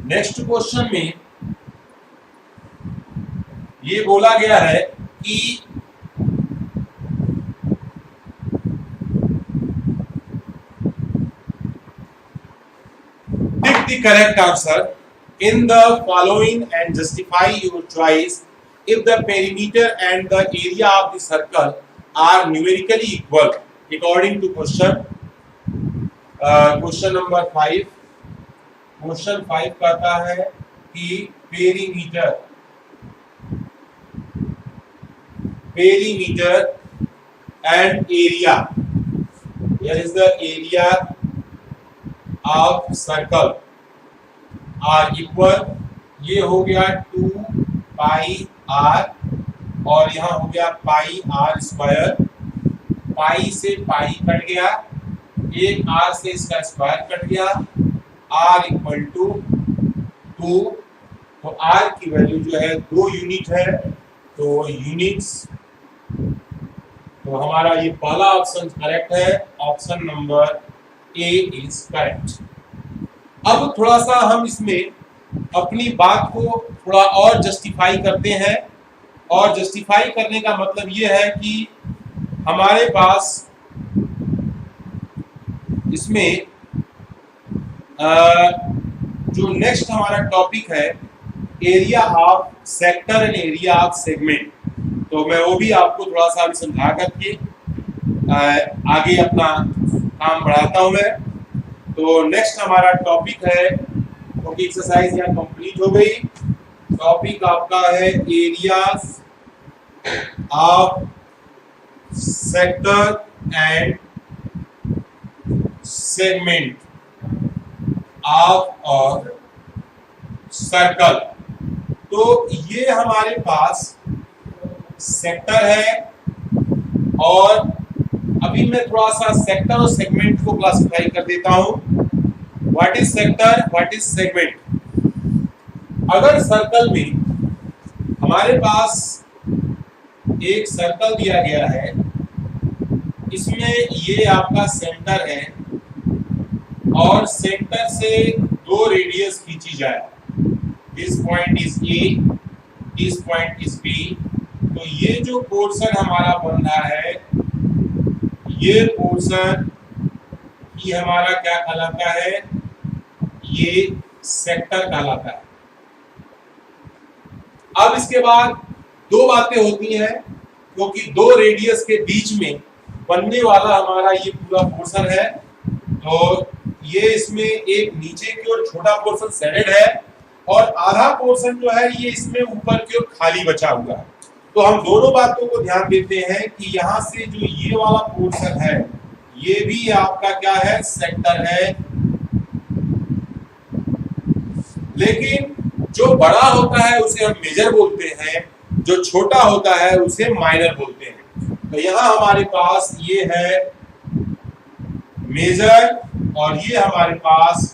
Next question में ये बोला गया है कि pick the correct answer in the following and justify your choice if the perimeter and the area of the circle are numerically equal according to question number 5. Question 5 कहता है कि perimeter and area, here is the area of circle are equal. ये हो गया 2 पाई r और यहाँ हो गया पाई r स्क्वायर, पाई से पाई कट गया, एक r से इसका स्क्वायर कट गया, r इक्वल टू 2, तो r की वैल्यू जो है 2 यूनिट है, तो यूनिट्स, तो हमारा ये पहला ऑप्शन करेक्ट है, option number A is correct. अब थोड़ा सा हम इसमें अपनी बात को थोड़ा और जस्टिफाई करते हैं, और जस्टिफाई करने का मतलब ये है कि हमारे पास इसमें जो नेक्स्ट हमारा टॉपिक है area of sector and area of segment, तो मैं वो भी आपको थोड़ा सा अभी समझा करके आगे अपना काम बढ़ाता हूं मैं। तो नेक्स्ट हमारा टॉपिक है, क्योंकि एक्सरसाइज यहाँ कंप्लीट हो गई, टॉपिक आपका है areas of sector and segment of और सर्कल। तो ये हमारे पास सेक्टर है, और अभी मैं थोड़ा सा सेक्टर और सेगमेंट को क्लासिफाई कर देता हूं। What is sector, what is segment. अगर सर्कल में हमारे पास एक सर्कल दिया गया है, इसमें ये आपका सेंटर है और सेंटर से 2 रेडियस खींची जाए, this point is A, this point is B, तो ये जो पोर्शन हमारा बन रहा है, ये पोर्शन ही हमारा क्या कहलाता है, ये सेक्टर कहलाता है। अब इसके बाद 2 बातें होती हैं, क्योंकि 2 रेडियस के बीच में बनने वाला हमारा ये पूरा पोर्शन है, तो ये इसमें एक नीचे की ओर छोटा पोर्शन शेडेड है और आधा पोर्शन जो है ये इसमें ऊपर की ओर खाली बचा हुआ है। तो हम दोनों बातों को ध्यान देते हैं कि यहाँ से जो ये वाला पोर्शन है, ये भी आपका क्या है, सेक्टर है, लेकिन जो बड़ा होता है उसे हम मेजर बोलते हैं, जो छोटा होता है उसे माइनर बोलते हैं। तो यहाँ हमारे पास ये है मेजर और ये हमारे पास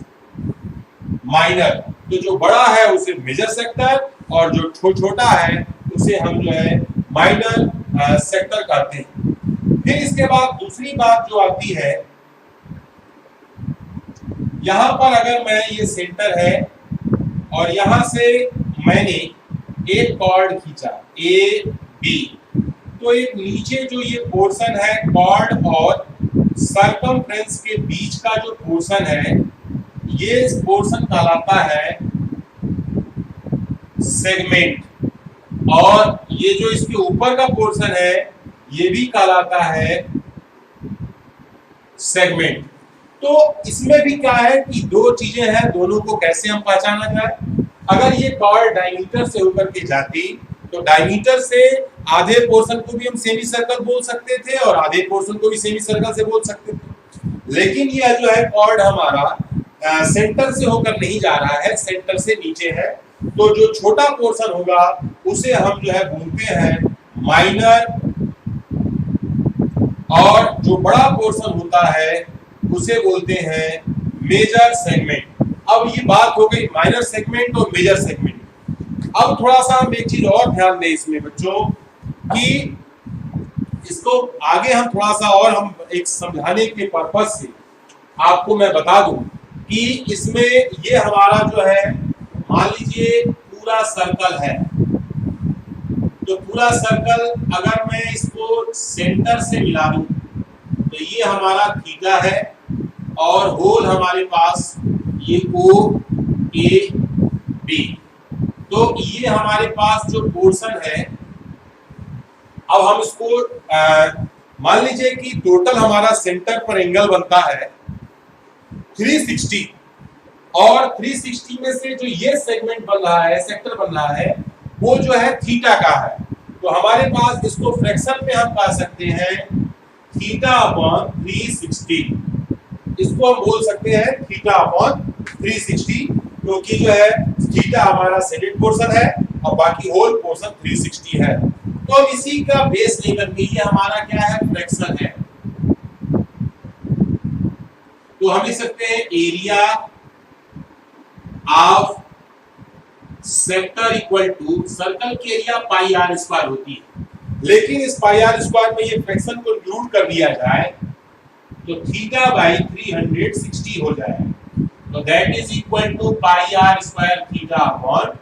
माइनर, तो जो बड़ा है उसे मेजर सेक्टर और जो छोटा है उसे हम जो है माइनर सेक्टर कहते हैं। फिर इसके बाद दूसरी बात जो आती है, यहां पर अगर मैं, ये सेंटर है और यहां से मैंने एक कॉर्ड खींचा ए बी, तो एक नीचे जो ये पोर्शन है कॉर्ड और सर्कमफ्रेंस के बीच का जो पोर्शन है, ये पोर्शन कहलाता है सेगमेंट, और ये जो इसके ऊपर का पोर्शन है ये भी कहलाता है सेगमेंट। तो इसमें भी क्या है कि 2 चीजें हैं, दोनों को कैसे हम पहचाना जाए। अगर ये कॉर्ड डायमीटर से होकर के जाती, तो डायमीटर से आधे पोर्शन को भी हम सेमी सर्कल बोल सकते थे और आधे पोर्शन को भी सेमी सर्कल से बोल सकते थे, लेकिन यह जो है कॉर्ड हमारा सेंटर से होकर नहीं जा रहा है, सेंटर से नीचे है, तो जो छोटा पोर्शन होगा उसे हम जो है बोलते हैं माइनर, और जो बड़ा पोर्शन होता है उसे बोलते हैं मेजर सेगमेंट। अब ये बात हो गई माइनर सेगमेंट और मेजर सेगमेंट। अब थोड़ा सा हम एक चीज और ध्यान दें इसमें बच्चों, कि इसको आगे हम थोड़ा सा और हम एक समझाने के पर्पज से आपको मैं बता दूं कि इसमें ये हमारा जो है मान लीजिए पूरा सर्कल है, तो पूरा सर्कल अगर मैं इसको सेंटर से मिला दूं तो ये हमारा थीटा है और होल हमारे पास ये ओ ए बी। तो ये हमारे पास जो पोर्शन है, अब हम इसको मान लीजिए कि टोटल हमारा सेंटर पर एंगल बनता है 360 और 360 में से जो ये सेगमेंट बन रहा है, सेक्टर बन रहा है, वो जो है थीटा का है। तो हमारे पास इसको फ्रैक्शन में हम पा सकते हैं थीटा अपॉन 360। इसको हम बोल सकते हैं थीटा अपॉन 360, क्योंकि जो है थीटा हमारा सेडेड पोर्शन है और बाकी होल पोर्शन 360 है। तो अब इसी का बेस लेकर के ये हमारा क्या है, फ्रैक्शन है। तो हम लिख सकते हैं area of sector equal to, circle की एरिया पाई आर स्क्वायर होती है, लेकिन इस पाई आर स्क्वायर में ये फ्रैक्शन को इंक्लूड कर दिया जाए तो थीटा बाई 360 हो जाए। तो that is equal to pi are square theta upon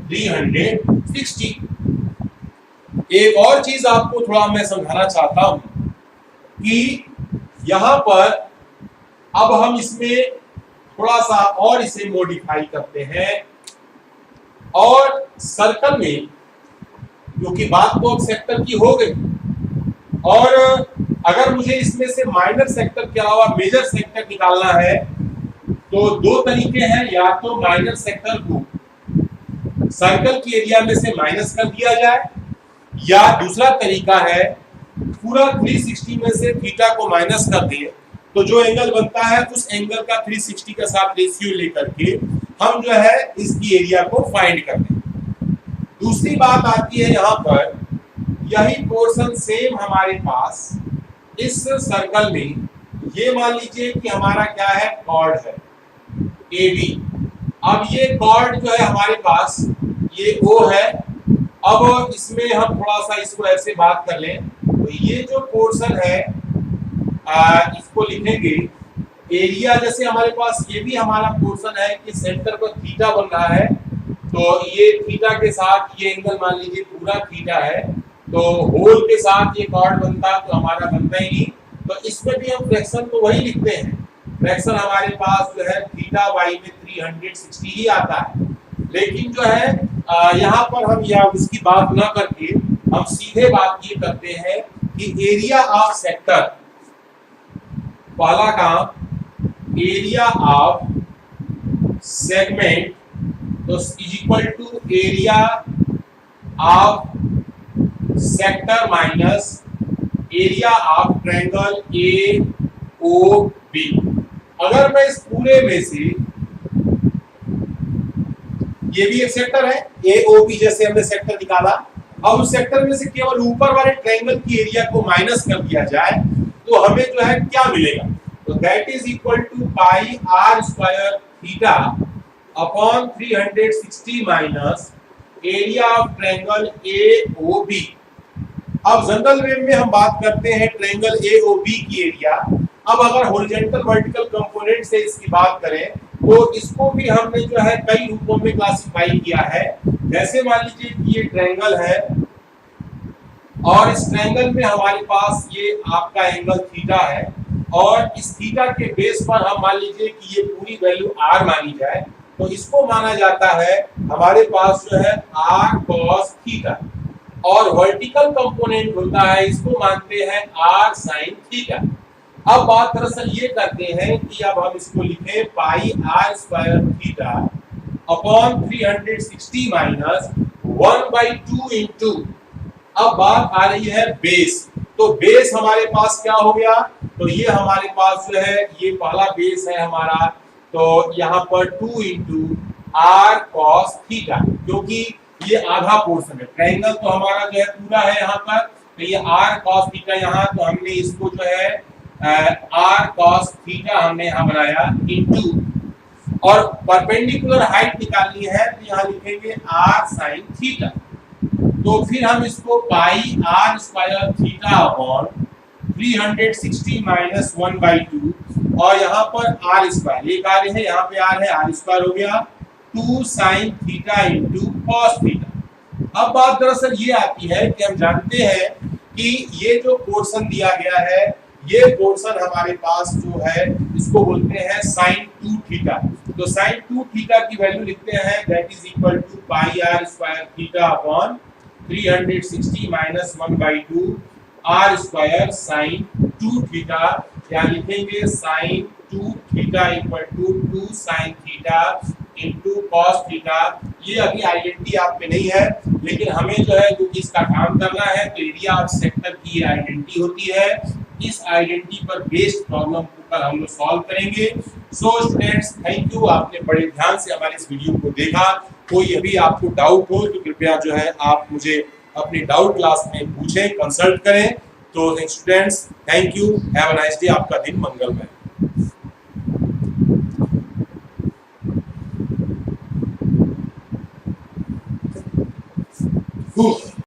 360। एक और चीज आपको थोड़ा मैं समझाना चाहता हूं कि यहां पर अब हम इसमें थोड़ा सा और इसे मॉडिफाई करते हैं और सर्कल में, क्योंकि बात तो अब सेक्टर की हो गई, और अगर मुझे इसमें से माइनर सेक्टर के अलावा मेजर सेक्टर निकालना है तो दो तरीके हैं, या तो माइनर सेक्टर को सर्कल की एरिया में से माइनस कर दिया जाए, या दूसरा तरीका है पूरा 360 में से थीटा को माइनस कर दिए तो जो एंगल बनता है उस एंगल का 360 के साथ रेशियो लेकर के हम जो है इसकी एरिया को फाइंड कर लें। दूसरी बात आती है यहाँ पर, यही पोर्शन सेम हमारे पास इस सर्कल में, ये मान लीजिए कि हमारा क्या है, कॉर्ड है ए बी। अब ये कॉर्ड जो है हमारे पास ये ओ है। अब इसमें हम थोड़ा सा इसको ऐसे बात कर लें तो ये जो पोर्शन है इसको लिखेंगे एरिया, जैसे हमारे पास ये भी हमारा पोर्शन है कि सेंटर पर थीटा बन रहा है, तो ये थीटा के साथ ये एंगल मान लीजिए पूरा थीटा है, तो होल के साथ ये कॉर्ड बनता तो हमारा बनता ही नहीं। तो इसमें भी हम फ्रैक्शन तो वही लिखते हैं, फ्रैक्शन हमारे पास जो है थीटा वाई में 360 ही आता है। लेकिन जो है यहाँ पर हम या उसकी बात ना करके हम सीधे बात ये करते हैं कि एरिया ऑफ सेक्टर, पहला काम एरिया ऑफ सेगमेंट तो is equal to area of sector minus area of triangle A O B. अगर मैं इस पूरे में से, ये भी एक सेक्टर है ए ओ बी, जैसे हमने सेक्टर निकाला, अब उस सेक्टर में से केवल ऊपर वाले ट्रायंगल की एरिया को माइनस कर दिया जाए तो हमें जो है क्या मिलेगा, तो that is equal to pi are square theta upon 360 minus area of triangle A O B. अब जनरल वे में हम बात करते हैं ट्रायंगल ए ओ बी की एरिया। अब अगर हॉरिजॉन्टल वर्टिकल कंपोनेंट से इसकी बात करें तो इसको भी हमने जो है कई रूपों में क्लासिफाई किया है। जैसे मान लीजिए कि ये ट्रायंगल है और इस ट्रायंगल में हमारे पास ये आपका एंगल थीटा है, और इस थीटा के बेस पर हम मान लीजिए कि ये पूरी वैल्यू आर मानी जाए, तो इसको माना जाता है हमारे पास जो है आर कॉस थीटा, और वर्टिकल कंपोनेंट होता है इसको मानते हैं आर साइन थीटा। अब बात दरअसल ये करते हैं कि अब हम इसको लिखें pi are square theta upon 360 minus 1/2 into, अब बात आ रही है बेस, तो बेस हमारे पास क्या हो गया, तो ये हमारे पास जो है ये पहला बेस है हमारा, तो यहाँ पर 2 इंटू आर कॉस थीटा, क्योंकि ये आधा पोर्शन है, ट्रायंगल तो हमारा जो है पूरा है यहाँ पर, तो ये आर कॉस थीटा यहाँ, तो हमने इसको जो है आर कॉस थीटा हमने यहाँ बनाया इंटू, और परपेंडिकुलर हाइट निकालनी है तो यहाँ लिखेंगे आर साइन थीटा। तो फिर हम इसको pi are square theta upon 360 minus 1/2, और यहाँ पर आर स्क्वायर, ये कार्य है यहाँ पे आर है, आर स्क्वायर हो गया 2 sin theta into cos theta. अब बात दरअसल ये आती है कि हम जानते हैं कि ये जो पोर्शन दिया गया है, ये पोर्शन हमारे पास जो है इसको बोलते हैं sin 2 थीटा। तो sin 2 थीटा की वैल्यू लिखते हैं, that is equal to pi r square theta upon 360 minus 1/2 r square sin 2 theta, या लिखेंगे sin 2 theta equal to 2 sin theta into cos theta. ये अभी आइडेंटिटी आप में नहीं है, लेकिन हमें जो है क्योंकि इसका काम करना है तो एरिया ऑफ सेक्टर की ये आइडेंटिटी होती है। इस आइडेंटिटी पर बेस्ड प्रॉब्लम पर हम लोग सॉल्व करेंगे। सो स्टूडेंट्स, थैंक यू, आपने बड़े ध्यान से हमारे इस वीडियो को देखा। कोई अभी आपको डाउट हो तो कृपया जो है आप मुझे अपनी डाउट क्लास में पूछें, कंसल्ट करें। तो students, thank you, have a nice day, आपका दिन मंगलमय।